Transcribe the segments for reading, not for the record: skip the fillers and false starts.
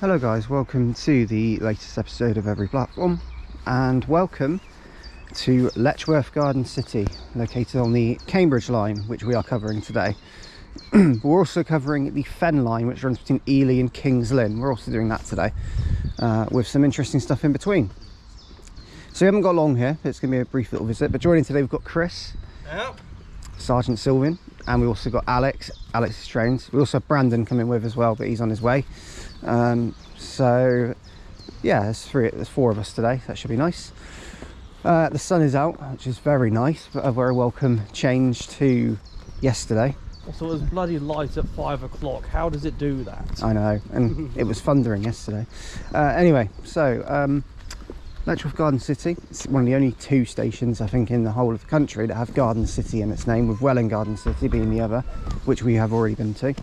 Hello guys, welcome to the latest episode of Every Platform, and welcome to Letchworth Garden City, located on the Cambridge line, which we are covering today. But we're also covering the Fen line, which runs between Ely and Kings Lynn. We're also doing that today, with some interesting stuff in between. So we haven't got long here, it's going to be a brief little visit, but joining today we've got Chris, Yep. Sergeant Sylvian, and we also got Alex is trained. We also have Brandon coming with as well, but he's on his way. So yeah, there's four of us today. That should be nice. The sun is out, which is very nice, but a very welcome change to yesterday. Also, it was bloody light at 5 o'clock. How does it do that? I know, and it was thundering yesterday. Anyway, so Letchworth Garden City, it's one of the only two stations I think in the whole of the country that have Garden City in its name, with Welwyn Garden City being the other, which we have already been to.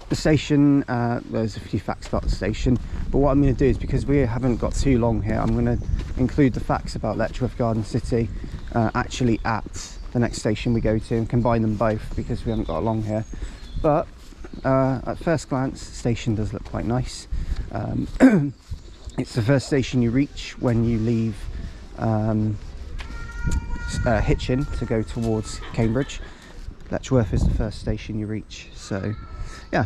The station, there's a few facts about the station, but what I'm going to do is, because we haven't got too long here, I'm going to include the facts about Letchworth Garden City actually at the next station we go to, and combine them both because we haven't got long here. But at first glance, the station does look quite nice. It's the first station you reach when you leave Hitchin to go towards Cambridge. Letchworth is the first station you reach, so yeah.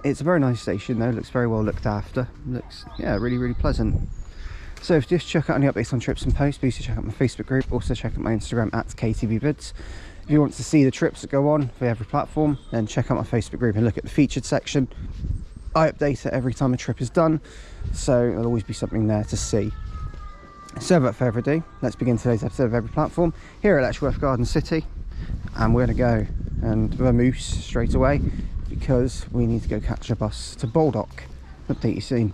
It's a very nice station though, looks very well looked after, looks, yeah, really pleasant. So just check out any updates on trips and posts, please check out my Facebook group, also check out my Instagram at KTVvids. If you want to see the trips that go on for every platform, then check out my Facebook group and look at the featured section. I update it every time a trip is done, so there'll always be something there to see. So without further ado, let's begin today's episode of Every Platform here at Letchworth Garden City, and we're going to go and vamoose straight away because we need to go catch a bus to Baldock. Update you soon.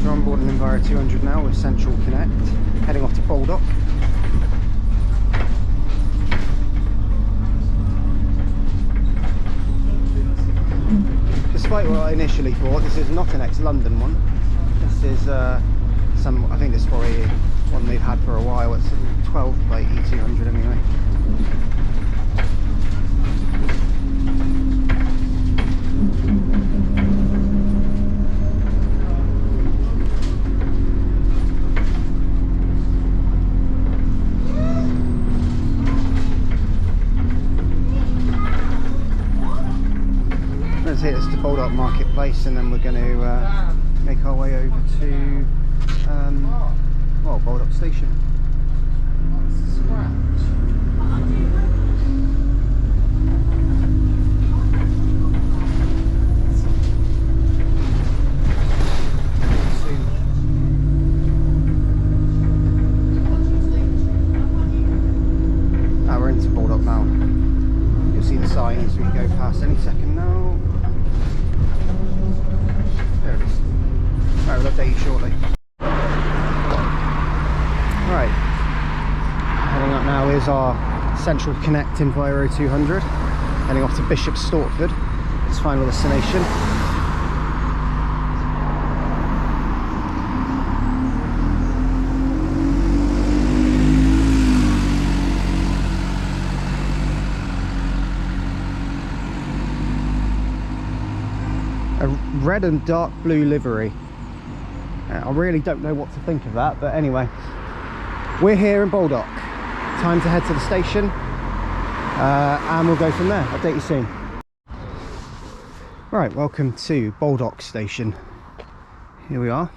So I'm boarding Enviro 200 now with Central Connect, heading off to Baldock. Despite what I initially thought, this is not an ex-London one. This is I think this is probably one they've had for a while. It's a 12 by E200 anyway. Let's hit this to Baldock Marketplace, and then we're going to make our way over to well, Baldock Station. We're into Baldock now. You'll see the sign as we go past any second now. There it is. Right, we'll update you shortly. Right, heading up now is our Central Connect Enviro 200, heading off to Bishop Stortford, its final destination. A red and dark blue livery. I really don't know what to think of that, but anyway, we're here in Baldock. Time to head to the station, and we'll go from there. Update you soon. Right, welcome to Baldock Station. Here we are.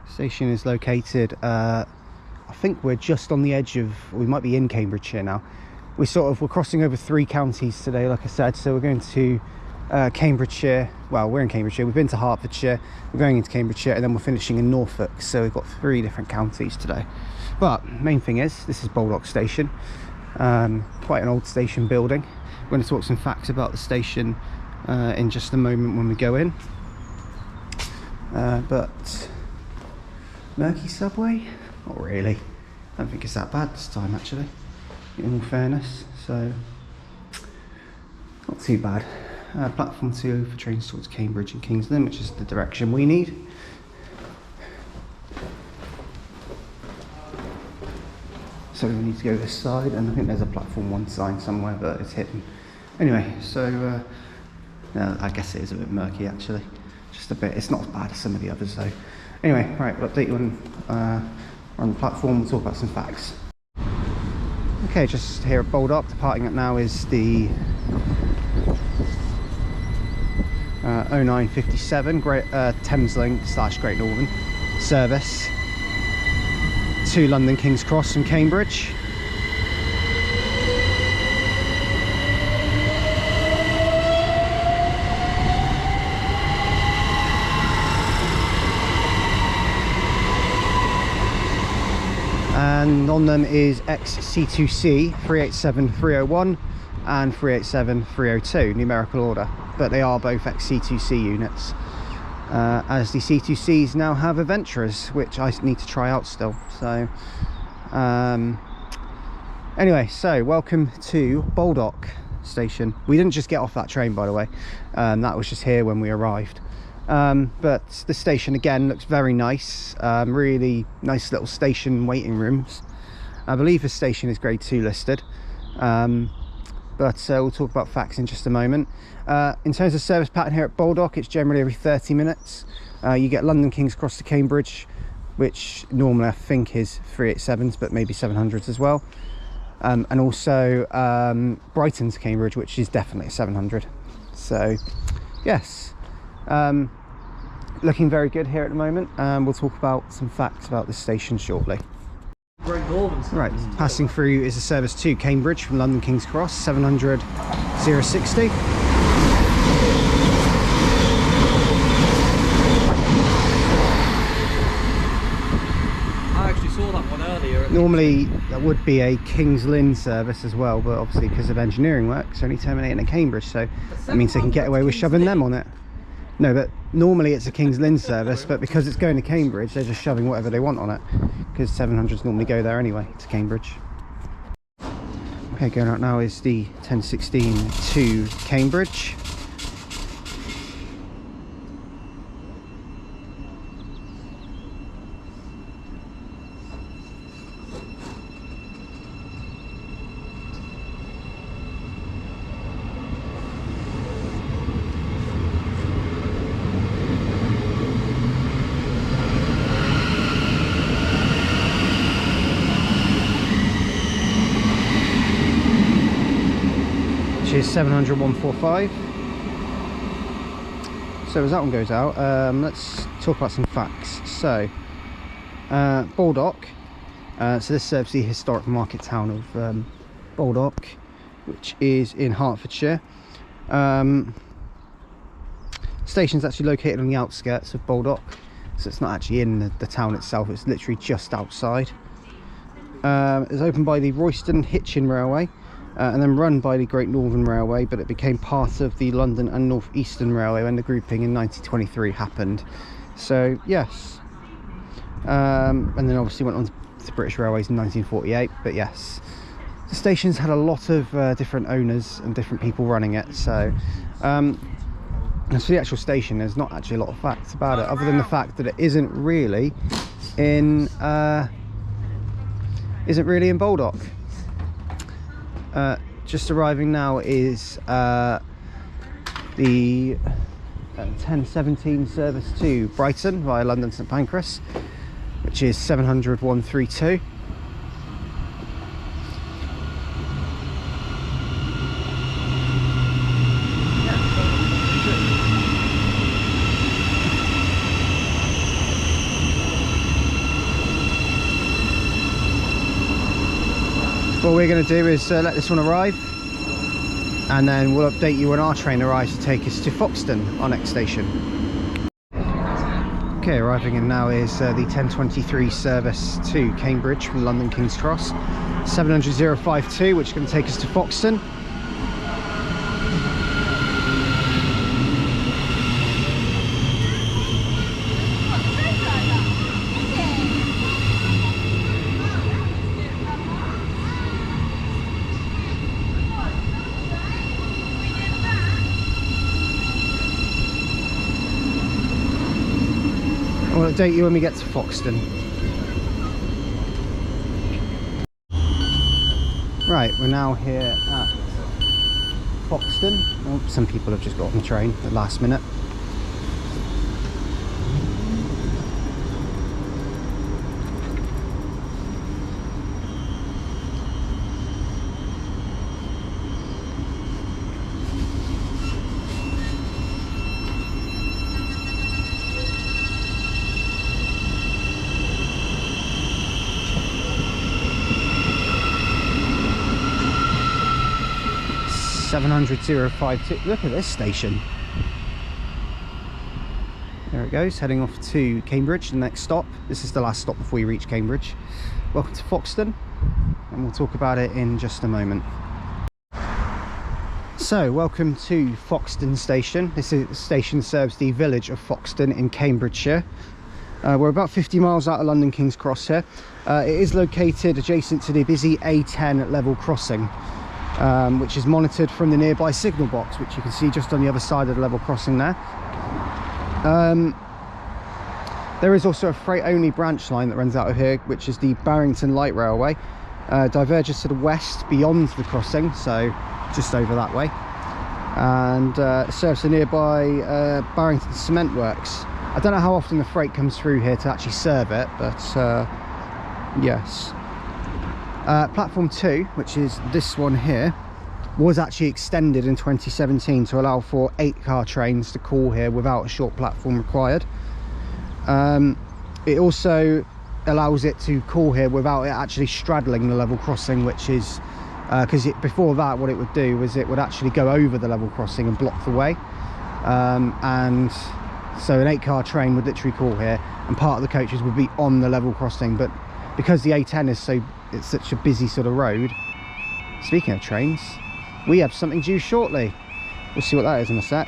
Station is located, I think we're just on the edge of, we might be in Cambridgeshire now. We're crossing over 3 counties today, like I said, so we're going to Cambridgeshire. Well, we're in Cambridgeshire, we've been to Hertfordshire, we're going into Cambridgeshire, and then we're finishing in Norfolk, so we've got 3 different counties today. But main thing is, this is Baldock Station, quite an old station building. We're going to talk some facts about the station in just a moment when we go in. But murky subway? Not really. I don't think it's that bad this time actually, in all fairness, so not too bad. Platform 2 for trains towards Cambridge and Kings Lynn, which is the direction we need. So we need to go this side, and I think there's a platform 1 sign somewhere, but it's hidden. Anyway, so I guess it is a bit murky actually, just a bit. It's not as bad as some of the others though. Anyway, right, we'll update you when we're on the platform. We'll talk about some facts. Okay, just here at Baldock, departing up now is the 0957 Thameslink / Great Northern service to London King's Cross from Cambridge. And on them is XC2C 387301 and 387302, numerical order, but they are both XC2C units, as the C2Cs now have adventurers, which I need to try out still. So anyway, so welcome to Baldock station. We didn't just get off that train, by the way, that was just here when we arrived. But the station again looks very nice, really nice little station waiting rooms. I believe the station is grade 2 listed, but we'll talk about facts in just a moment. In terms of service pattern here at Baldock, it's generally every 30 minutes. You get London King's Cross to Cambridge, which normally I think is 387s, but maybe 700s as well, and also Brighton to Cambridge, which is definitely a 700. So yes, looking very good here at the moment. We'll talk about some facts about this station shortly. Great Northern. Right, passing through is a service to Cambridge from London King's Cross, 700 060. I actually saw that one earlier. Normally that would be a Kings Lynn service as well, but obviously because of engineering work it's only terminating at Cambridge, so that means they can get away with shoving them on it. No, but normally it's a Kings Lynn service, but because it's going to Cambridge, they're just shoving whatever they want on it, because 700s normally go there anyway, to Cambridge. Okay, going out now is the 1016 to Cambridge. Which is 700 145. So as that one goes out, let's talk about some facts. So Baldock, so this serves the historic market town of Baldock, which is in Hertfordshire. Station's actually located on the outskirts of Baldock, so it's not actually in the town itself, it's literally just outside. It's opened by the Royston Hitchin Railway, and then run by the Great Northern Railway, but it became part of the London and North Eastern Railway when the grouping in 1923 happened. So yes, and then obviously went on to the British Railways in 1948. But yes, the station's had a lot of different owners and different people running it. So as for the actual station, there's not actually a lot of facts about it, other than the fact that it isn't really in Baldock. Just arriving now is the 1017 service to Brighton via London St Pancras, which is 700 132. What we're going to do is let this one arrive, and then we'll update you when our train arrives to take us to Foxton, our next station. Okay, arriving in now is the 1023 service to Cambridge from London King's Cross, 700 052, which is going to take us to Foxton. We'll update you when we get to Foxton. Right, we're now here at Foxton. Oh, some people have just got on the train at the last minute. Look at this station. There it goes, heading off to Cambridge, the next stop. This is the last stop before you reach Cambridge. Welcome to Foxton, and we'll talk about it in just a moment. So, welcome to Foxton Station. This station serves the village of Foxton in Cambridgeshire. We're about 50 miles out of London King's Cross here. It is located adjacent to the busy A10 level crossing, which is monitored from the nearby signal box, which you can see just on the other side of the level crossing there. There is also a freight only branch line that runs out of here, which is the Barrington Light Railway. Diverges to the west beyond the crossing, so just over that way, and serves the nearby Barrington Cement Works. I don't know how often the freight comes through here to actually serve it, but yes. Platform 2, which is this one here, was actually extended in 2017 to allow for 8-car trains to call here without a short platform required. It also allows it to call here without it actually straddling the level crossing, which is because before that what it would do was it would actually go over the level crossing and block the way, and so an 8-car train would literally call here and part of the coaches would be on the level crossing. But because the A10 is it's such a busy sort of road, speaking of trains, we have something due shortly. We'll see what that is in a sec.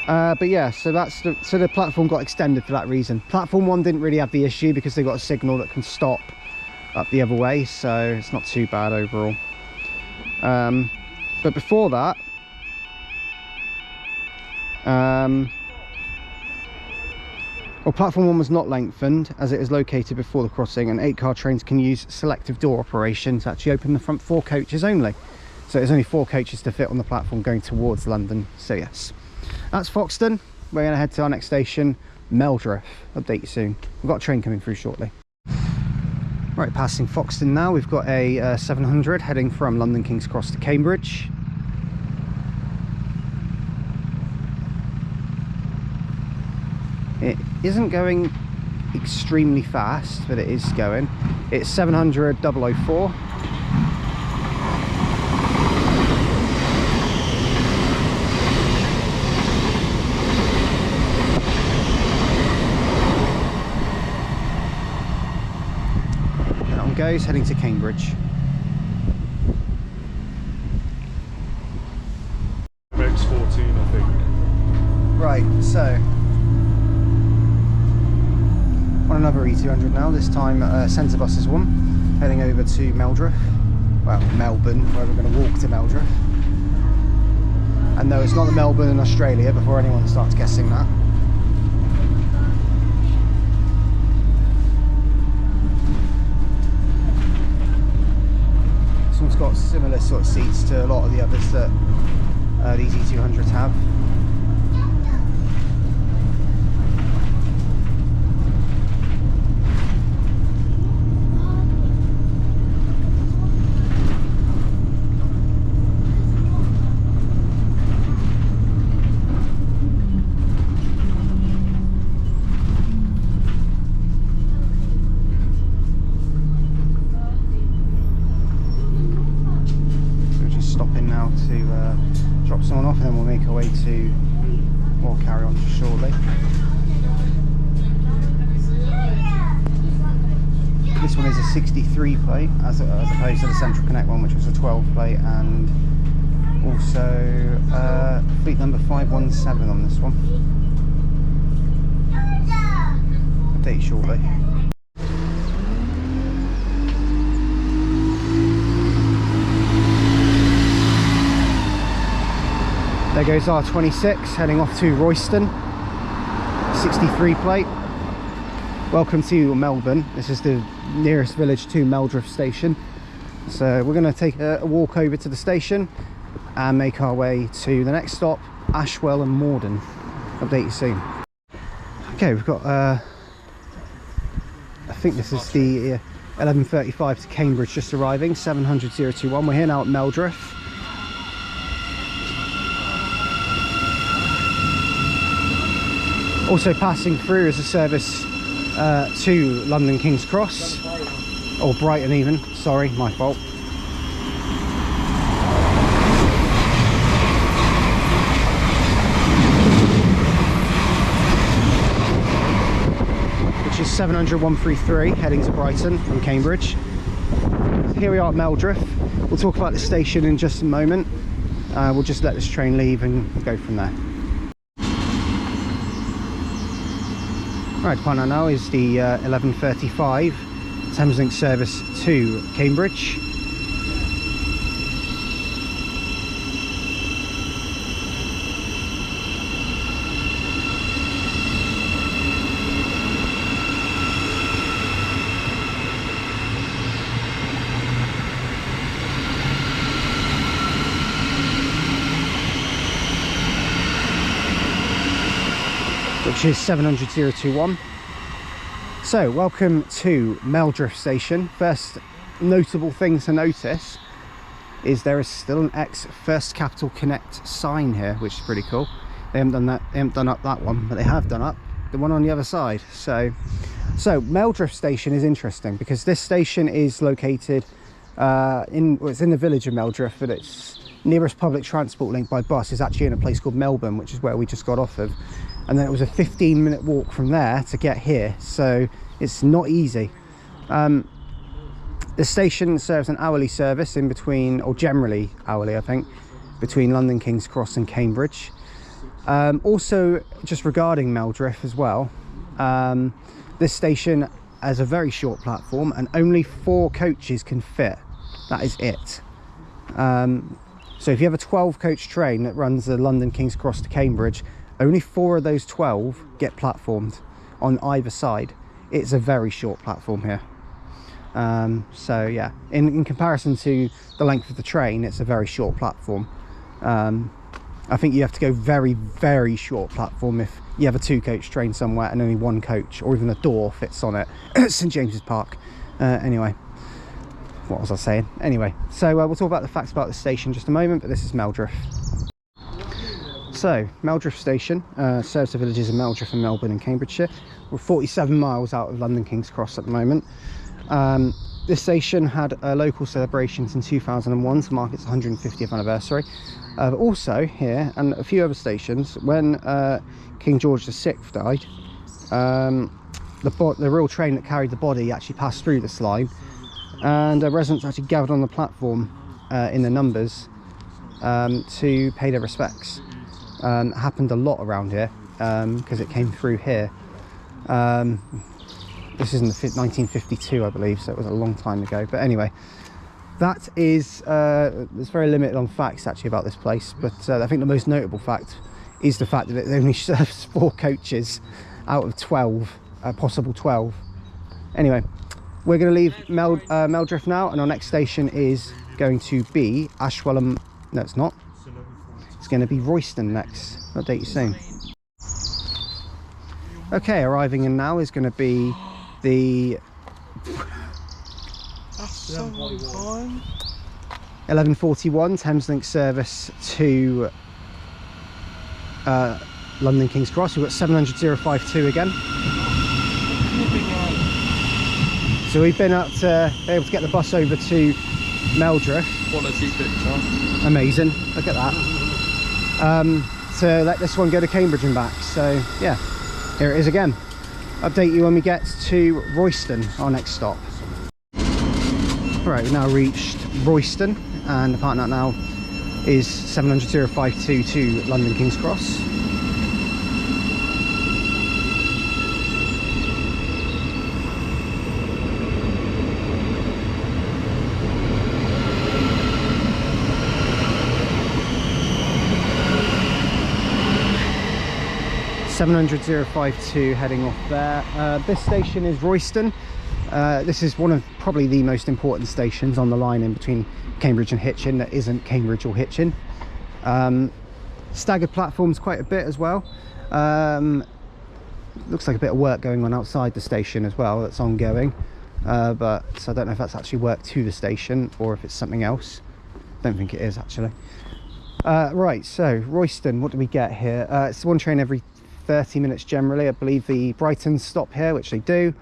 But yeah, so the platform got extended for that reason. Platform 1 didn't really have the issue because they got a signal that can stop up the other way, so it's not too bad overall. But before that, well, platform 1 was not lengthened as it is located before the crossing, and 8-car trains can use selective door operation to actually open the front 4 coaches only. So there's only 4 coaches to fit on the platform going towards London. So yes, that's Foxton. We're going to head to our next station, Meldriff. Update you soon. We've got a train coming through shortly. Right, passing Foxton now. We've got a 700 heading from London King's Cross to Cambridge. It isn't going extremely fast, but it is going. It's 700 004. And on goes, heading to Cambridge. X14, I think. Right, so on another E200 now, this time centre buses one, heading over to Meldriff, well, Melbourne, where we're going to walk to Meldriff. And no, it's not the Melbourne in Australia, before anyone starts guessing that. This one's got similar sort of seats to a lot of the others that these E200s have. Drop someone off and then we'll make our way to, or carry on just shortly. This one is a 63 plate as opposed to the Central Connect one, which was a 12 plate, and also fleet number 517 on this one. Update shortly. There goes R26 heading off to Royston, 63 plate. Welcome to Melbourne. This is the nearest village to Meldriff station. So we're going to take a walk over to the station and make our way to the next stop, Ashwell and Morden. Update you soon. Okay, we've got I think this is the 11:35 to Cambridge just arriving, 700-021. We're here now at Meldriff. Also passing through is a service to London King's Cross, or Brighton even, sorry, my fault. Which is 700-133 heading to Brighton from Cambridge. Here we are at Meldriff. We'll talk about the station in just a moment. We'll just let this train leave and go from there. Right, partner now is the 11:35 Thameslink service to Cambridge. Which is 700-021. So, welcome to Meldriff Station. First notable thing to notice is there is still an ex First Capital Connect sign here, which is pretty cool. They haven't done that. They haven't done up that one, but they have done up the one on the other side. So Meldriff Station is interesting because this station is located it's in the village of Meldriff, but its nearest public transport link by bus is actually in a place called Melbourne, which is where we just got off of. And then it was a 15-minute walk from there to get here, so it's not easy. The station serves an hourly service in between, or generally hourly I think, between London King's Cross and Cambridge. Also, just regarding Meldriff as well, this station has a very short platform and only 4 coaches can fit. That is it. So if you have a 12-coach train that runs the London King's Cross to Cambridge, only 4 of those 12 get platformed on either side. It's a very short platform here. So yeah, in comparison to the length of the train, it's a very short platform. I think you have to go very, very short platform if you have a 2-coach train somewhere and only 1 coach, or even a door fits on it. St James's Park. Anyway, what was I saying? Anyway, so we'll talk about the facts about the station in just a moment, but this is Meldriff. So, Meldriff Station serves the villages of Meldriff and Melbourne in Cambridgeshire. We're 47 miles out of London King's Cross at the moment. This station had local celebrations in 2001 to mark its 150th anniversary. But also here, and a few other stations, when King George VI died, the real train that carried the body actually passed through this line, and residents actually gathered on the platform in the numbers to pay their respects. It happened a lot around here because it came through here. This is in 1952 I believe, so it was a long time ago, but anyway, that is it's very limited on facts actually about this place, but I think the most notable fact is the fact that it only serves 4 coaches out of 12, possible 12. Anyway, we're going to leave Meldriff now, and our next station is going to be Ashwell and... no, it's not. It's going to be Royston next. I'll update you soon. Okay, arriving in now is going to be the 11:41 Thameslink service to London King's Cross. We've got 700-052 again. So we've been able to get the bus over to Meldriff. Quality picture. Amazing. Look at that. To let this one go to Cambridge and back. So yeah, here it is again. Update you when we get to Royston, our next stop. Right, we've now reached Royston, and the partner now is 700-052 to London King's Cross. .700-052 heading off there. This station is Royston. This is one of probably the most important stations on the line in between Cambridge and Hitchin that isn't Cambridge or Hitchin. Staggered platforms quite a bit as well. Looks like a bit of work going on outside the station as well that's ongoing, but I don't know if that's actually work to the station or if it's something else. Don't think it is actually. Right, so Royston, what do we get here? It's one train every 30 minutes generally. I believe the Brightons stop here, which they do,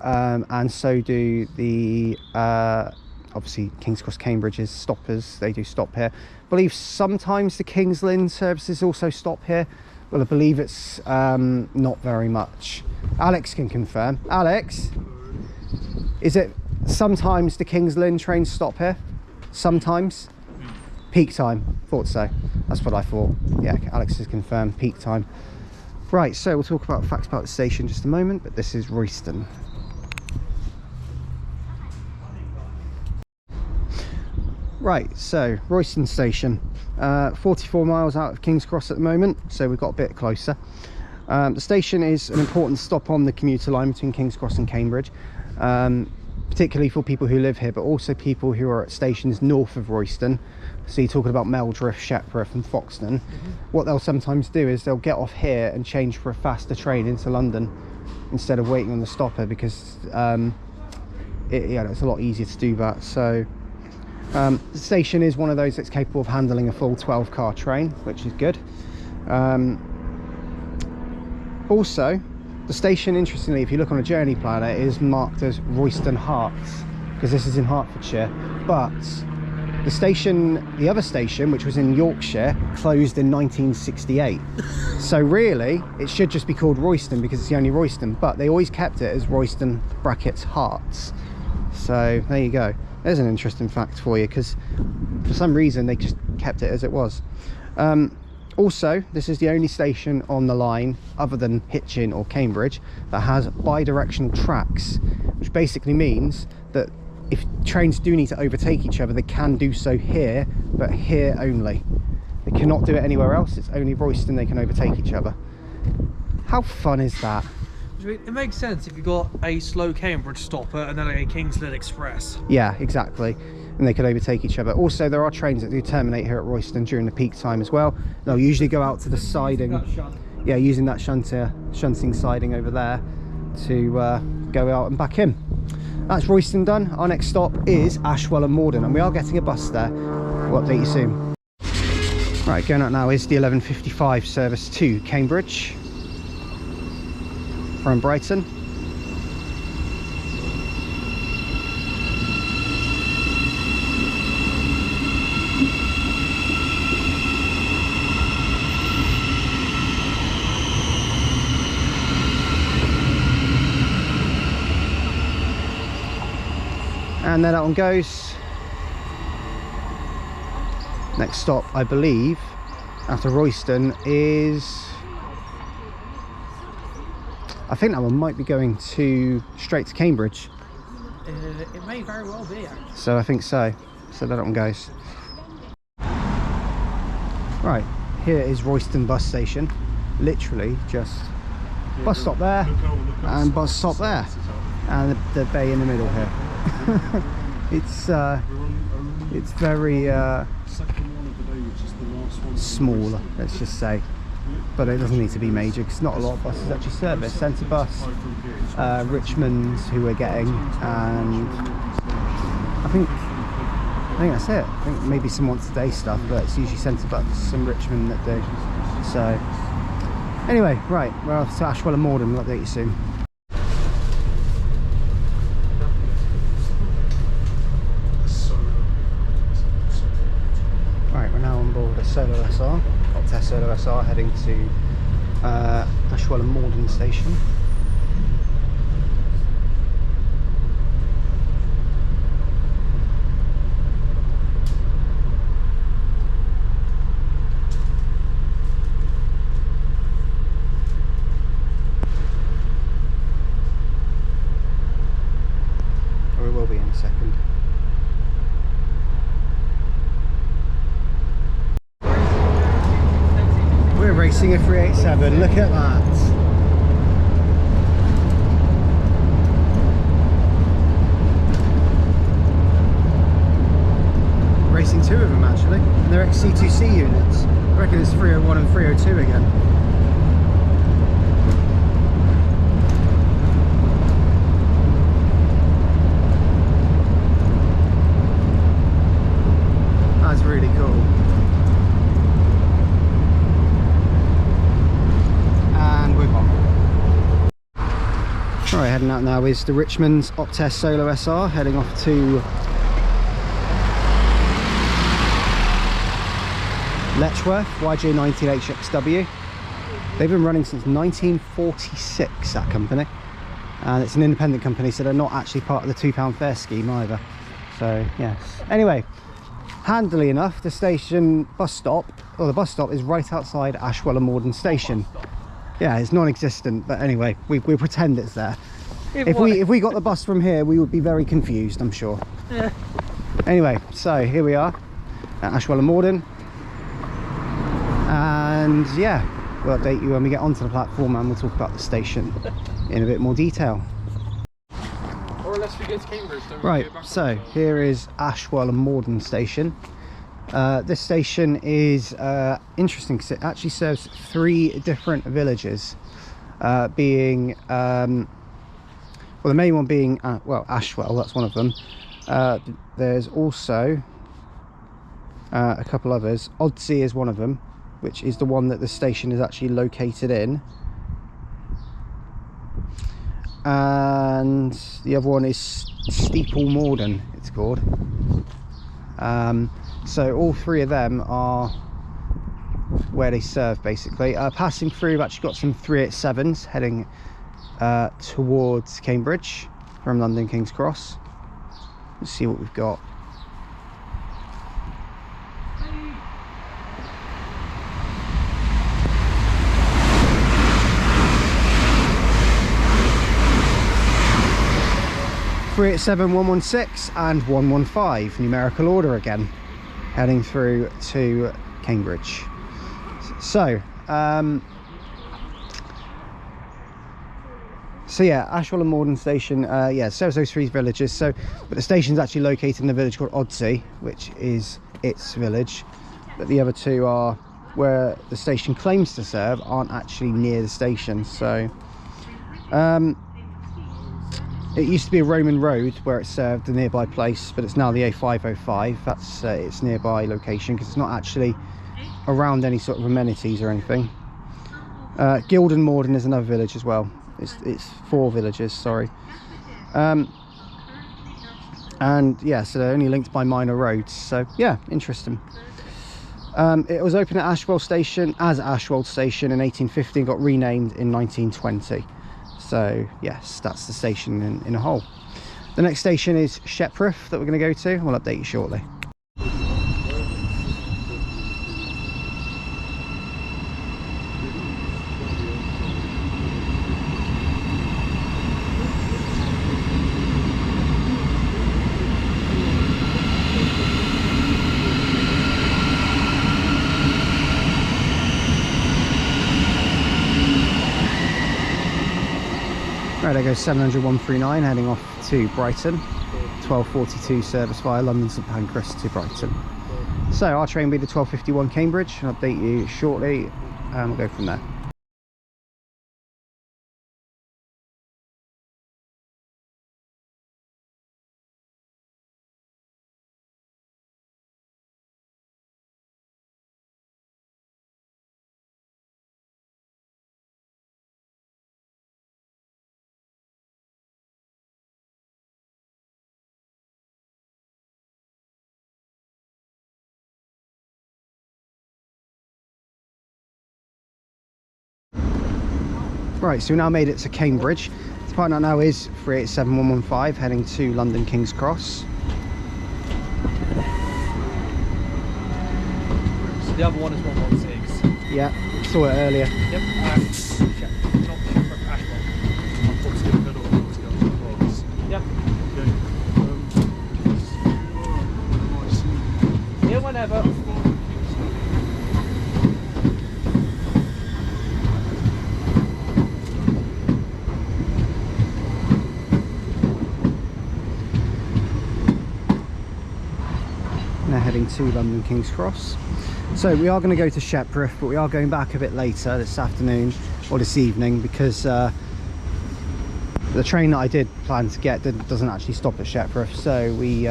and so do the obviously King's Cross Cambridge's stoppers. They do stop here. I believe sometimes the Kings Lynn services also stop here, but I believe it's not very much. Alex can confirm. Alex, is it sometimes the Kings Lynn trains stop here? Sometimes? Peak time, thought so. That's what I thought. Yeah, Alex has confirmed peak time. Right, so we'll talk about facts about the station in just a moment, but this is Royston. Right, so Royston station, 44 miles out of King's Cross at the moment, so we've got a bit closer. The station is an important stop on the commuter line between King's Cross and Cambridge, particularly for people who live here, but also people who are at stations north of Royston. So you're talking about Meldriff, Shepworth and Foxton. What they'll sometimes do is they'll get off here and change for a faster train into London instead of waiting on the stopper, because it's a lot easier to do that. So the station is one of those that's capable of handling a full 12-car train, which is good. Also, the station, interestingly, if you look on a journey planner, is marked as Royston Herts, because this is in Hertfordshire, but the station, the other station, which was in Yorkshire, closed in 1968. So really, it should just be called Royston because it's the only Royston, but they always kept it as Royston brackets Herts. So there you go. There's an interesting fact for you, because for some reason they just kept it as it was. Also, this is the only station on the line other than Hitchin or Cambridge that has bi-directional tracks, which basically means that if trains do need to overtake each other, they can do so here, but here only. They cannot do it anywhere else. It's only Royston they can overtake each other. How fun is that? It makes sense if you've got a slow Cambridge stopper and then a Kings Lynn Express. Yeah, exactly. And they could overtake each other. Also, there are trains that do terminate here at Royston during the peak time as well. They'll usually go out to the siding. Yeah, using that shunting siding over there to go out and back in. That's Royston done. Our next stop is Ashwell and Morden, and we are getting a bus there. We'll update you soon. Right, going out now is the 11:55 service to Cambridge from Brighton. And there that one goes. Next stop, I believe, after Royston is... I think that one might be going straight to Cambridge. It may very well be, actually. So I think so. So there that one goes. Right, here is Royston bus station. Literally just bus stop there and bus stop there. And the bay in the middle here. It's very small, let's just say, but it doesn't need to be major because not a lot of buses actually service. Centre bus, Richmond, who we're getting, and I think that's it. I think maybe some once a day stuff, but it's usually Centre bus and Richmond that do. So anyway, right, we're off to Ashwell and Morden. We'll update you soon. Solo SR, Optess Solo SR, heading to Ashwell and Morden station. Or it will be in a second. Racing a 387, look at that. And they're XC2C units. I reckon it's 301 and 302 again. That's really cool. And we're gone. Alright, heading out now is the Richmond's Optess Solo SR, heading off to Letchworth, YJ19HXW. They've been running since 1946, that company. And it's an independent company, so they're not actually part of the £2 fare scheme either. So, yes. Anyway, handily enough, the station bus stop, or the bus stop is right outside Ashwell and Morden station. Yeah, it's non-existent, but anyway, we pretend it's there. If we got the bus from here, we would be very confused, I'm sure. Yeah. Anyway, so here we are at Ashwell and Morden. And yeah, we'll update you when we get onto the platform and we'll talk about the station in a bit more detail. Or unless we go to Cambridge, then we Right, go back so on. here is Ashwell and Morden station. This station is interesting because it actually serves 3 different villages, being well, the main one being well, Ashwell, that's one of them. There's also a couple others. Oddsey is one of them, which is the one that the station is actually located in, and the other one is Steeple Morden, it's called. So all 3 of them are where they serve, basically. Passing through, we've actually got some 387s heading towards Cambridge from London King's Cross. Let's see what we've got. Three at 7, 116 and 115, numerical order again, heading through to Cambridge. So yeah, Ashwell and Morden station, yeah, serves those 3 villages. So, but the station's actually located in a village called Oddsey, which is its village. But the other 2 are where the station claims to serve, aren't actually near the station. So, it used to be a Roman road where it served a nearby place, but it's now the A505. That's its nearby location, because it's not actually around any sort of amenities or anything. Guildon Morden is another village as well. It's 4 villages, sorry. And yeah, so they're only linked by minor roads. So yeah, interesting. It was opened at Ashwell Station as Ashwell Station in 1850 and got renamed in 1920. So yes, that's the station in a whole. The next station is Shepworth that we're going to go to. We'll update you shortly. Right, there goes 700 139 heading off to Brighton. 12:42 service via London St Pancras to Brighton. So our train will be the 12:51 Cambridge. I'll update you shortly and we'll go from there. Right, so we now made it to Cambridge. The partner now is 387115 heading to London King's Cross. So the other one is 116. Yeah, saw it earlier. Yep. Not Shepworth, Ashwell. What's the head off towards Galton Cross? Yep. Okay. Yeah, whenever. Now heading to London King's Cross. So we are going to go to Shepperth, but we are going back a bit later this afternoon or this evening, because the train that I did plan to get doesn't actually stop at Shepperth, so we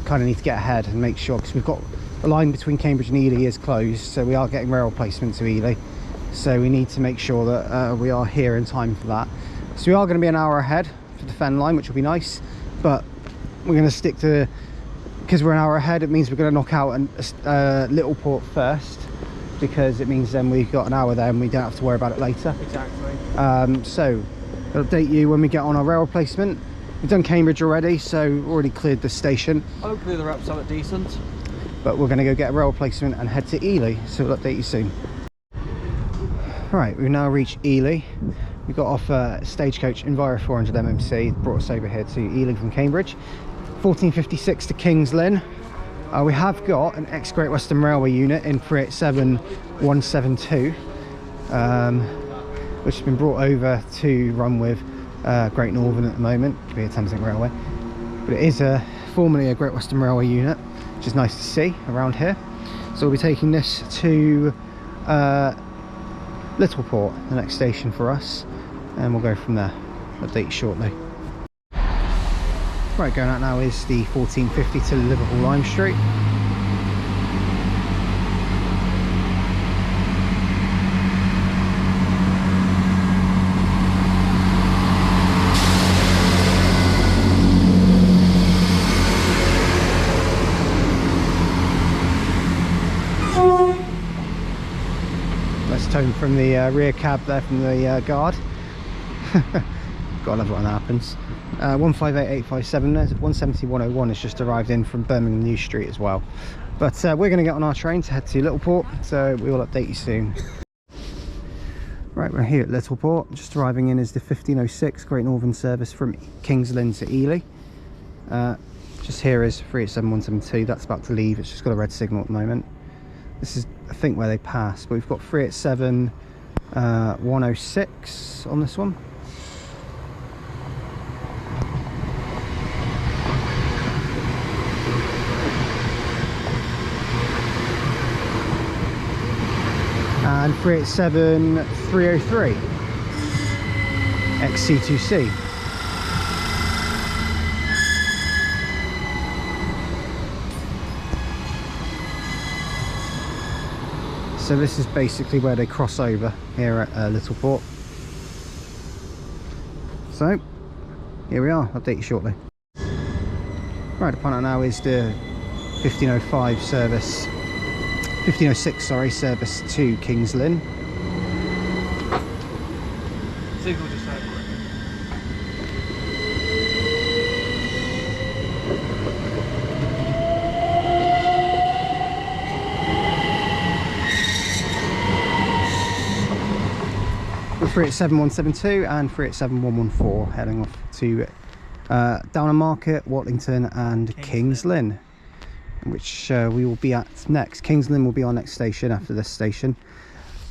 kind of need to get ahead and make sure, because we've got the line between Cambridge and Ely is closed, so we are getting rail replacement to Ely, so we need to make sure that we are here in time for that. So we are going to be an hour ahead for the Fen line, which will be nice, but we're going to stick to, because we're an hour ahead, it means we're going to knock out Littleport first, because it means then we've got an hour there and we don't have to worry about it later. Exactly. So I'll update you when we get on our rail replacement. We've done Cambridge already, so we've already cleared the station. Hopefully the wraps up decent. But we're going to go get a rail replacement and head to Ely, so we'll update you soon. Right, we've now reached Ely. We got off a stagecoach Enviro 400 MMC, brought us over here to Ely from Cambridge. 1456 to Kings Lynn. We have got an ex-Great Western Railway unit in 387172, which has been brought over to run with Great Northern at the moment, Govia Thameslink Railway. But it is formerly a Great Western Railway unit, which is nice to see around here. So we'll be taking this to Littleport, the next station for us, and we'll go from there. Update you shortly. Right, going out now is the 1450 to Liverpool Lime Street. Let's tone from the rear cab there from the guard. Gotta love it when that happens. 158857, 170-101 has just arrived in from Birmingham New Street as well. But we're going to get on our train to head to Littleport, so we will update you soon. Right, we're here at Littleport. Just arriving in is the 1506 Great Northern service from Kings Lynn to Ely. Just here is 387172, that's about to leave, it's just got a red signal at the moment. This is, I think, where they pass, but we've got 387106 on this one. And 387303 XC2C. So this is basically where they cross over here at Littleport. So here we are, update you shortly. Right, upon it now is the 1505 service, 1506 sorry, service to Kings Lynn. Signal just out. We're 387172 and 387114 heading off to Downham Market, Watlington and Kings Lynn, which we will be at next. Kings Lynn will be our next station after this station.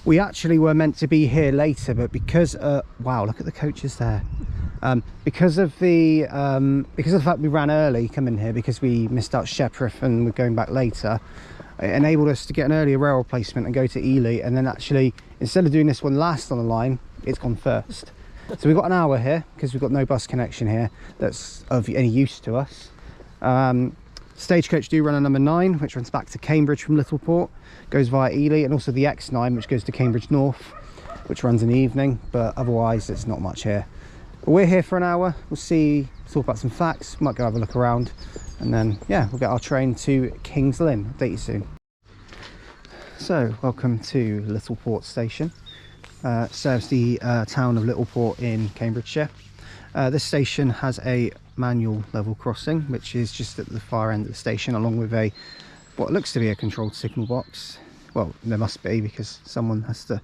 We actually were meant to be here later, but because wow, look at the coaches there. Because of the fact we ran early coming here, because we missed out Shepperth and we're going back later, it enabled us to get an earlier rail replacement and go to Ely, and then actually instead of doing this one last on the line, it's gone first. So we've got an hour here because we've got no bus connection here that's of any use to us. Stagecoach do run a number 9, which runs back to Cambridge from Littleport, goes via Ely, and also the X9, which goes to Cambridge North, which runs in the evening, but otherwise it's not much here. But we're here for an hour, we'll see, talk about some facts, might go have a look around, and then yeah, we'll get our train to Kings Lynn. Update you soon. So welcome to Littleport station. Serves the town of Littleport in Cambridgeshire. This station has a manual level crossing, which is just at the far end of the station, along with a what looks to be a controlled signal box. Well, there must be, because someone has to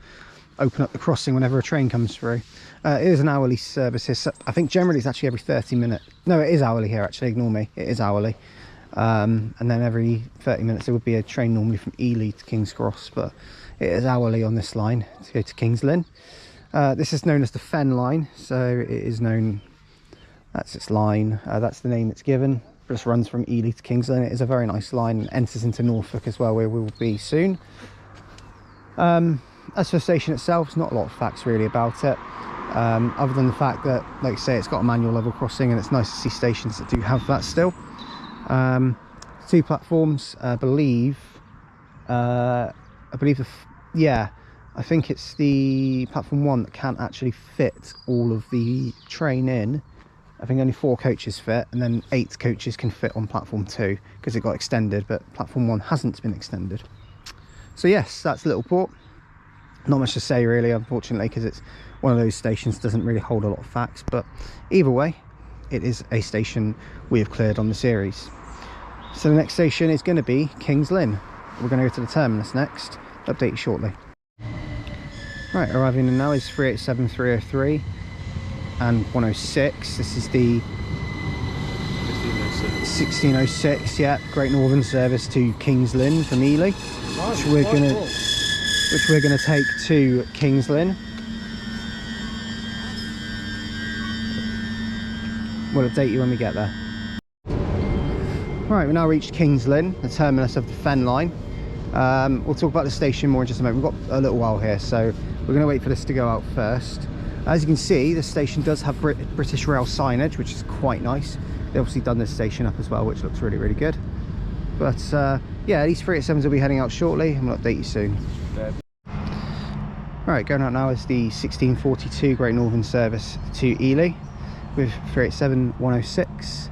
open up the crossing whenever a train comes through. It is an hourly service here. So I think generally it's actually every 30 minutes. No, it is hourly here, actually, ignore me, it is hourly. And then every 30 minutes there would be a train normally from Ely to King's Cross, but it is hourly on this line to go to Kings Lynn. This is known as the Fen line, so it is known, that's its line, that's the name it's given, just runs from Ely to Kings Lynn. It is a very nice line and enters into Norfolk as well, where we will be soon. As for the station itself, there's not a lot of facts really about it, other than the fact that, like I say, it's got a manual level crossing, and it's nice to see stations that do have that still. 2 platforms, I think it's the platform 1 that can't actually fit all of the train in. I think only 4 coaches fit, and then 8 coaches can fit on platform 2 because it got extended, but platform 1 hasn't been extended. So yes, that's Little Port. Not much to say really, unfortunately, because it's one of those stations that doesn't really hold a lot of facts, but either way, it is a station we have cleared on the series. So the next station is going to be Kings Lynn. We're going to go to the terminus next. Update you shortly. Right, arriving in now is 387, 303 and 106. This is the 1606, yeah, Great Northern service to Kings Lynn from Ely, which we're gonna take to Kings Lynn. We'll update you when we get there. Right, we've now reached Kings Lynn, the terminus of the Fen line. We'll talk about the station more in just a moment. We've got a little while here, so we're going to wait for this to go out first. As you can see, the station does have British Rail signage, which is quite nice. They've obviously done this station up as well, which looks really, really good. But yeah, these 387s will be heading out shortly, and we'll update you soon. Right, going out now is the 1642 Great Northern service to Ely with 387 106.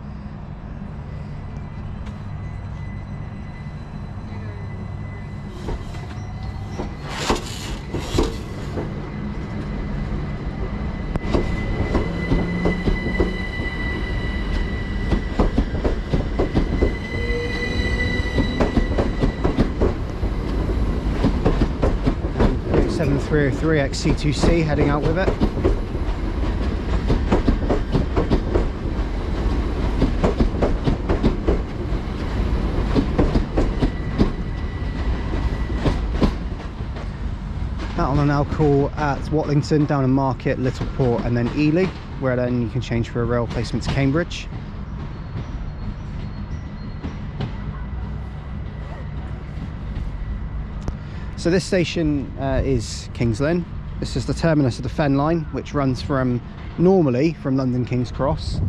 And 7303 XC2C heading out with it. That one will now call at Watlington, Down and Market, Little Port, and then Ely, where then you can change for a rail placement to Cambridge. So this station is Kings Lynn. This is the terminus of the Fen line, which runs normally from London King's Cross,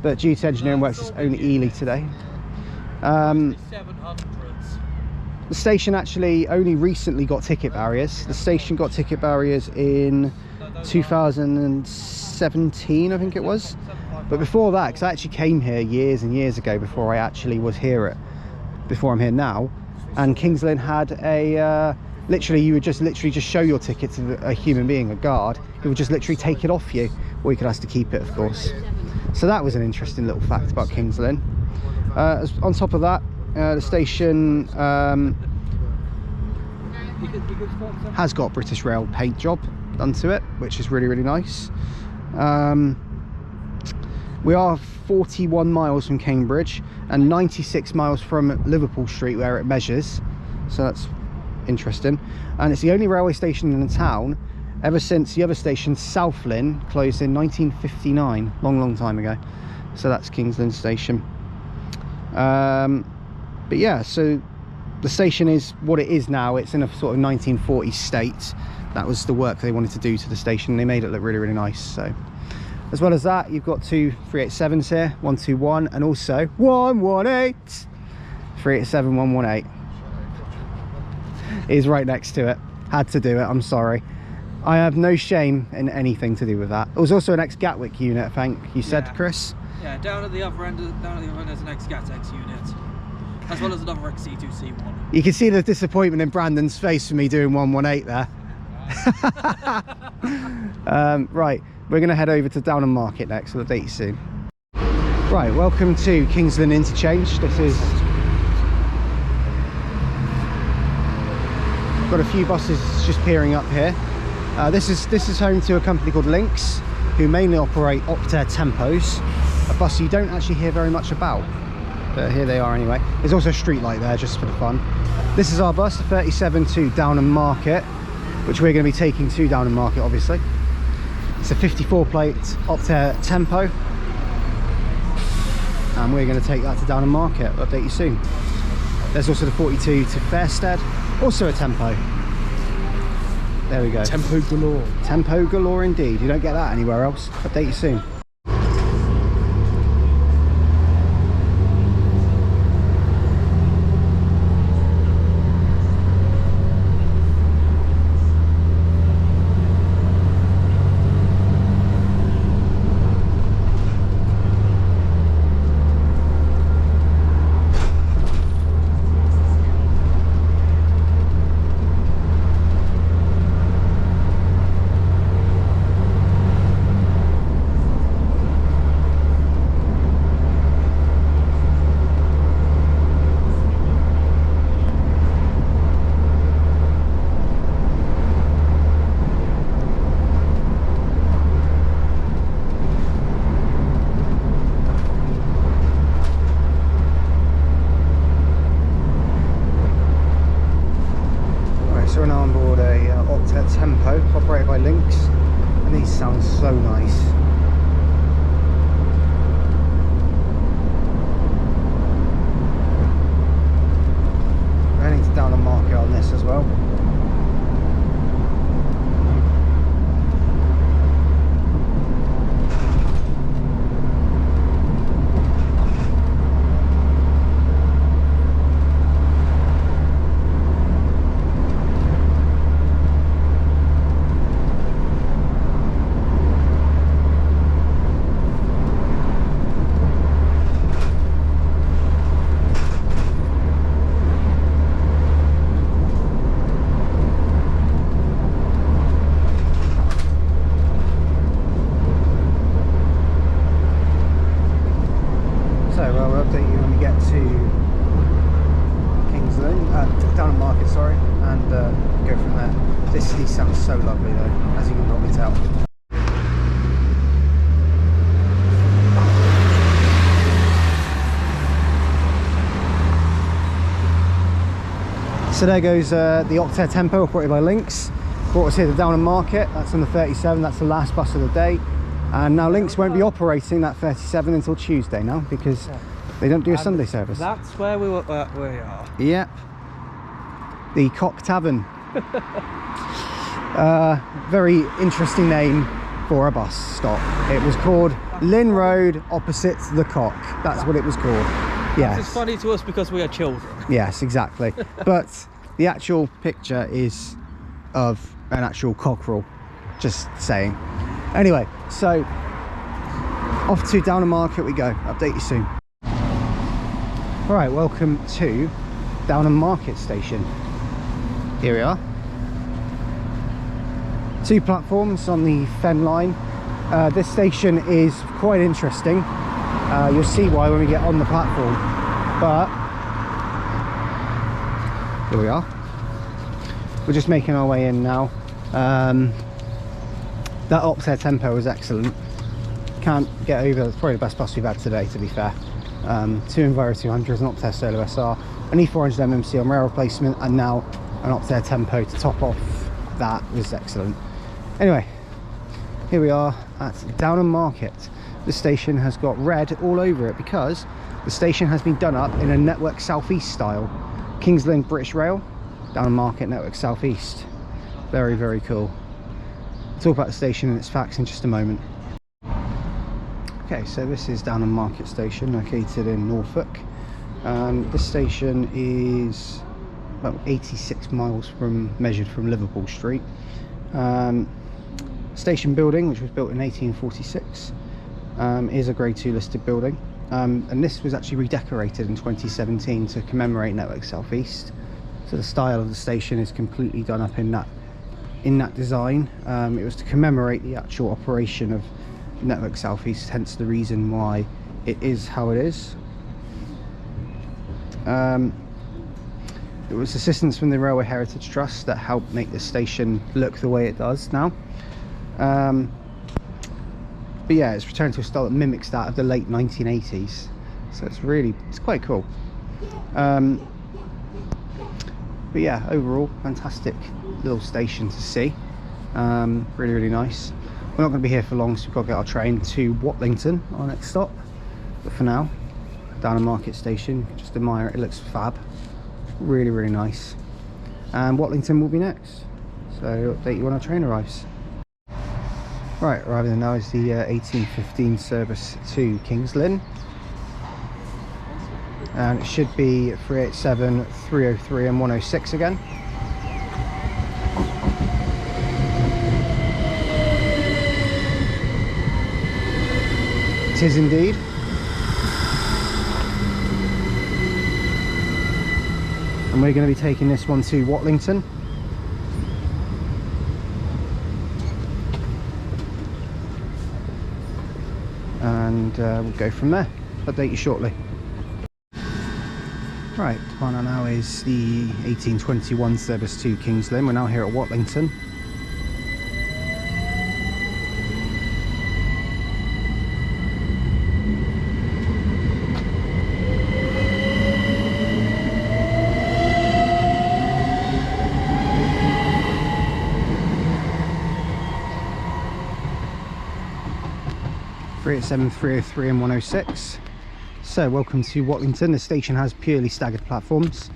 but due to engineering works it's only Ely today. The station actually only recently got ticket barriers. The station got ticket barriers in 2017, I think it was. But before that, because I actually came here years and years ago before I actually was here, before I'm here now, and Kings Lynn had a literally, you would just show your ticket to a human being, a guard, who would just literally take it off you, or you could ask to keep it, of course. So that was an interesting little fact about Kings Lynn. On top of that, the station has got British Rail paint job done to it, which is really, really nice. We are 41 miles from Cambridge and 96 miles from Liverpool Street where it measures, so that's interesting. And it's the only railway station in the town ever since the other station, South Lynn, closed in 1959, long time ago. So that's Kings Lynn station. But yeah, so the station is what it is now. It's in a sort of 1940s state. That was the work they wanted to do to the station. They made it look really, really nice. So as well as that, you've got 2 387s here, 121 and also 118. 387 118 is right next to it. Had to do it, I'm sorry. I have no shame in anything to do with that. It was also an ex-Gatwick unit, I think you said, Chris. Yeah, down at the other end there's an ex-Gatex unit, as well as another XC2C one. You can see the disappointment in Brandon's face for me doing 118 there. Right, we're going to head over to Down and Market next. I'll update you soon. Right, welcome to Kings Lynn Interchange. This is... got a few buses just peering up here. This is home to a company called Lynx, who mainly operate Optare Tempos, a bus you don't actually hear very much about, but here they are anyway. There's also a street light there just for the fun. This is our bus, the 37 to Down and Market, which we're going to be taking to Down and Market, obviously. It's a 54 plate Optare Tempo. and we're going to take that to Downham Market. I'll update you soon. There's also the 42 to Fairstead, also a tempo. There we go. Tempo galore. Tempo galore indeed. You don't get that anywhere else. Update you soon. So we're now on board a Octet Tempo operated by Lynx, and these sound so nice. We're heading to Downham Market on this as well. Downham Market, sorry, and go from there. These sounds so lovely though, as you can probably tell. So there goes the Octet Tempo operated by Lynx. Brought us here to Downham Market. That's on the 37, that's the last bus of the day. And now Lynx won't be operating that 37 until Tuesday now, because they don't do a Sunday service. That's where we are. Yep. The Cock Tavern. Very interesting name for a bus stop. It was called Lynn Road opposite the Cock. That's what it was called. Yes. It's funny to us because we are children. Yes, exactly. But the actual picture is of an actual cockerel. Just saying. Anyway, so off to Downham Market we go. Update you soon. All right, welcome to Downham Market Station. Here we are. 2 platforms on the Fen line. This station is quite interesting. You'll see why when we get on the platform. But here we are. We're just making our way in now. That Octet Tempo was excellent. Can't get over. It's probably the best bus we've had today, to be fair. 2 Enviro 200s, an Octet Solo SR, an E400 MMC on rail replacement, and now an Octet Tempo to top off. That was excellent. Anyway, here we are at Downham Market. The station has got red all over it because the station has been done up in a Network Southeast style. Kings Lynn British Rail, Downham Market Network Southeast. Very, very cool. I'll talk about the station and its facts in just a moment. Okay, so this is Downham Market Station, located in Norfolk. This station is about 86 miles measured from Liverpool Street. Station building, which was built in 1846, is a Grade 2 listed building. And this was actually redecorated in 2017 to commemorate Network Southeast. So the style of the station is completely done up in that design. It was to commemorate the actual operation of Network Southeast, hence the reason why it is how it is. It was assistance from the Railway Heritage Trust that helped make this station look the way it does now. But yeah, it's returned to a style that mimics that of the late 1980s, so it's quite cool. But yeah, overall fantastic little station to see. Really, really nice. We're not going to be here for long, so we've got to get our train to Watlington, our next stop. But for now, Downham Market Station. Just admire it, it looks fab. Really, really nice. And Watlington will be next. So I'll update you when our train arrives. Right, arriving now is the 1815 service to Kings Lynn. And it should be 387, 303 and 106 again. It is indeed. And we're going to be taking this one to Watlington. And we'll go from there. Update you shortly. Right, time now is the 1821 service to Kings Lynn. We're now here at Watlington. '387, 303 and 106. So welcome to Watlington. The station has purely staggered platforms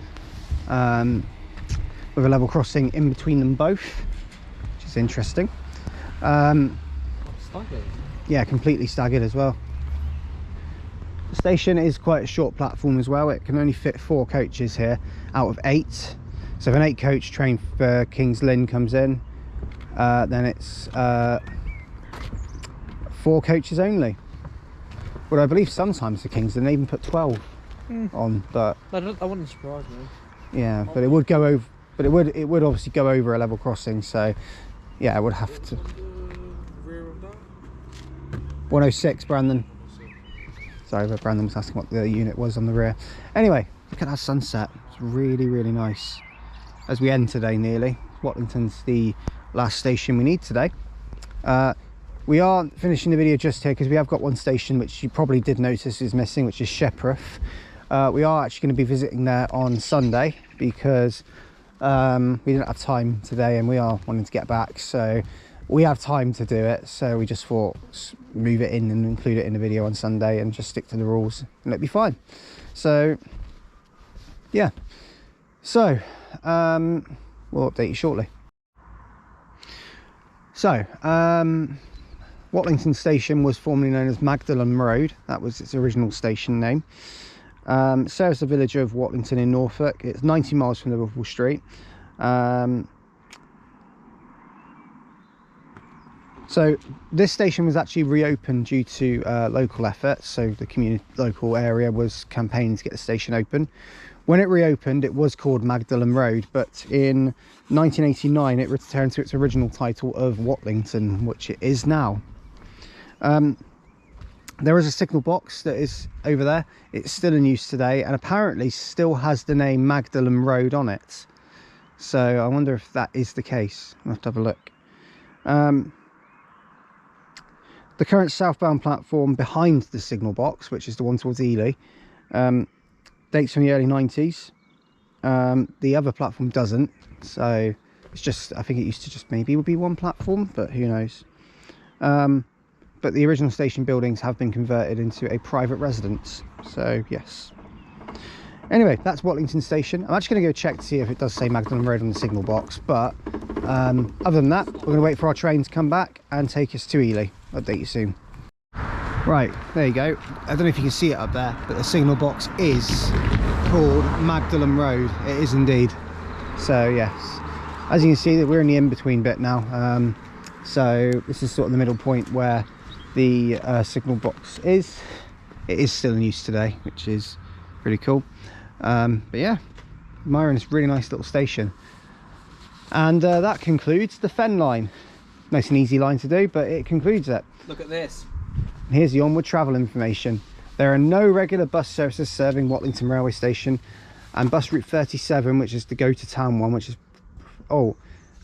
with a level crossing in between them both, which is interesting. Staggered? Yeah, completely staggered as well. The station is quite a short platform as well. It can only fit 4 coaches here out of 8. So if an 8 coach train for Kings Lynn comes in, then it's 4 coaches only. Well, I believe sometimes the Kings Lynn they even put 12 on, but I wouldn't surprise me. yeah, but it would go over. But it would obviously go over a level crossing. So yeah, I would have to. 106, Brandon. Sorry, but Brandon was asking what the unit was on the rear. Anyway, look at that sunset. It's really, really nice. As we end today, nearly. Watlington's the last station we need today. We are finishing the video just here because we have got one station which you probably did notice is missing, which is Shepworth. We are actually going to be visiting there on Sunday because we didn't have time today and we are wanting to get back, so we have time to do it, so we just thought move it in and include it in the video on Sunday and just stick to the rules and it'll be fine. So yeah, so we'll update you shortly. So Watlington Station was formerly known as Magdalen Road. That was its original station name. Serves the village of Watlington in Norfolk. It's 90 miles from Liverpool Street. So this station was actually reopened due to local efforts. So the local area was campaigning to get the station open. When it reopened, it was called Magdalen Road, but in 1989 it returned to its original title of Watlington, which it is now. There is a signal box that is over there. It's still in use today and apparently still has the name Magdalen Road on it. So I wonder if that is the case. I'll have to have a look. The current southbound platform behind the signal box, which is the one towards Ely, dates from the early 90s. The other platform doesn't, so it's just, I think it used to just maybe would be one platform, but who knows. But the original station buildings have been converted into a private residence, so yes. Anyway, that's Watlington Station. I'm actually going to go check to see if it does say Magdalen Road on the signal box, but other than that, we're going to wait for our train to come back and take us to Ely. Update you soon. Right, there you go. I don't know if you can see it up there, but the signal box is called Magdalen Road. It is indeed. So yes, as you can see, that we're in the in-between bit now. So this is sort of the middle point where the signal box is. It is still in use today, which is pretty cool. But yeah, admiring this really nice little station. And that concludes the Fen line. Nice and easy line to do, but it concludes it. Look at this. Here's the onward travel information. There are no regular bus services serving Watlington railway station, and bus route 37, which is the go to town one, which is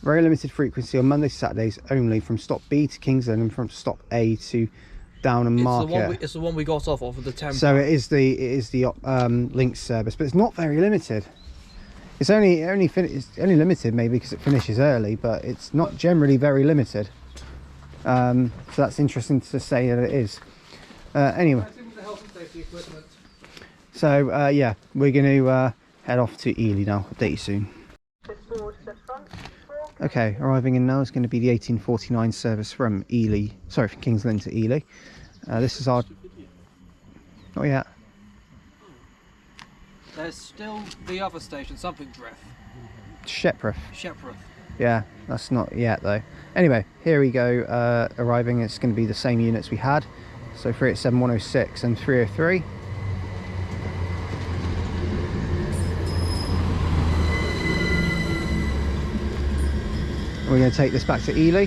very limited frequency on Mondays, Saturdays only, from stop B to Kings Lynn and from stop A to Downham Market. It's the one we got off of the temp. So it is the link service, but it's not very limited. It's only limited maybe because it finishes early, but it's not generally very limited. So that's interesting to say that it is. Anyway, So yeah, we're going to head off to Ely now. Update you soon. Okay, arriving in now is going to be the 1849 service from Ely, sorry, from Kings Lynn to Ely. This is our... Not yet. There's still the other station, something Drift. Shepreth. Shepreth. Yeah, that's not yet though. Anyway, here we go, arriving. It's going to be the same units we had. So 387, 106 and 303. We're going to take this back to Ely.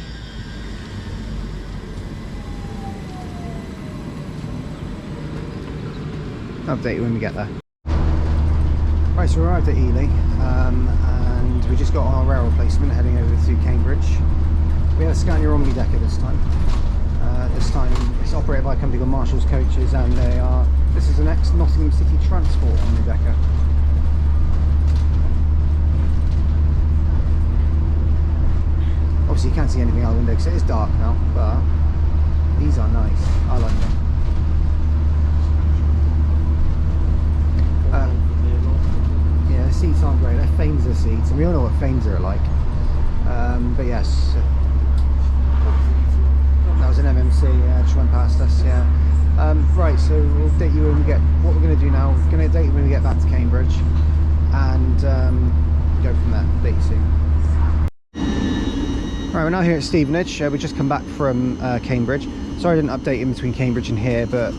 Update you when we get there. Right, so we arrived at Ely, and we just got on our rail replacement heading over to Cambridge. We have a Scania Omni Decker this time. This time it's operated by a company called Marshall's Coaches, and this is an ex-Nottingham City Transport Omni Decker. Obviously you can't see anything out the window because it is dark now, but these are nice. I like them. Yeah, the seats aren't great. They're Fainzer seats, and we all know what Fainzer are like. But yes, that was an MMC. Yeah, just went past us. Yeah. Right, so we'll update you when we get. What we're going to do now? We're going to update you when we get back to Cambridge, and go from there. Update you soon. Right, we're now here at Stevenage. We just come back from Cambridge. Sorry I didn't update in between Cambridge and here, but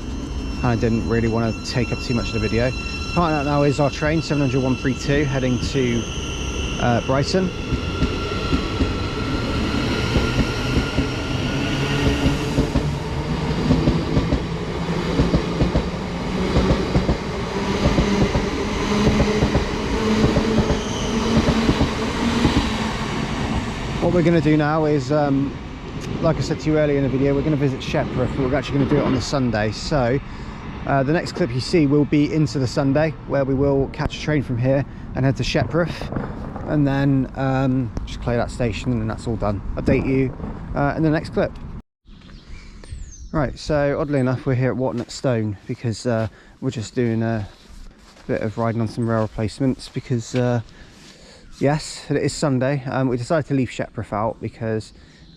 I didn't really want to take up too much of the video. Right out now is our train, 700-132, heading to Brighton. What we're going to do now is, like I said to you earlier in the video, we're going to visit Shepreth. We're actually going to do it on the Sunday. So the next clip you see will be into the Sunday, where we will catch a train from here and head to Shepreth, and then just play that station, and that's all done. Update you in the next clip. Right, so oddly enough we're here at Watton Stone because we're just doing a bit of riding on some rail replacements because yes, it is Sunday. We decided to leave Shepreth out because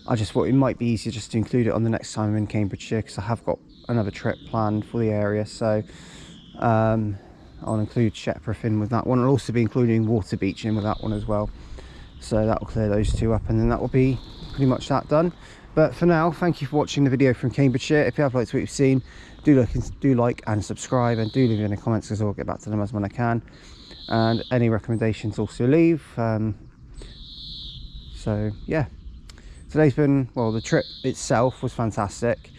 I just thought it might be easier just to include it on the next time I'm in Cambridgeshire, because I have got another trip planned for the area. So I'll include Shepreth in with that one. I'll also be including Waterbeach in with that one as well. So that will clear those two up, and then that will be pretty much that done. But for now, thank you for watching the video from Cambridgeshire. If you have liked what you've seen, do like and subscribe, and do leave any comments, because I'll get back to them as when I can. And any recommendations also leave. So yeah, today's been, well, the trip itself was fantastic.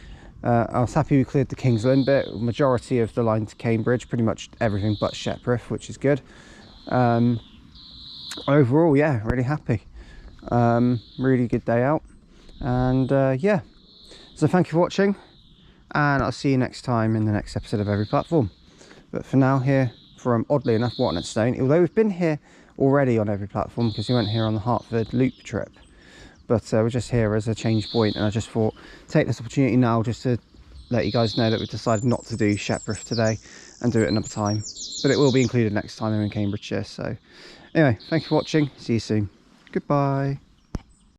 I was happy we cleared the Kings Lynn bit, majority of the line to Cambridge, pretty much everything but Shepreth, which is good. Overall, yeah, really happy. Really good day out, and yeah, so thank you for watching, and I'll see you next time in the next episode of Every Platform. But for now, here from, oddly enough, Watton Stone, although we've been here already on Every Platform because we went here on the Hertford loop trip, but we're just here as a change point, and I just thought take this opportunity now just to let you guys know that we've decided not to do Shepreth today and do it another time, but it will be included next time I'm in Cambridgeshire. So anyway, thank you for watching, see you soon, goodbye.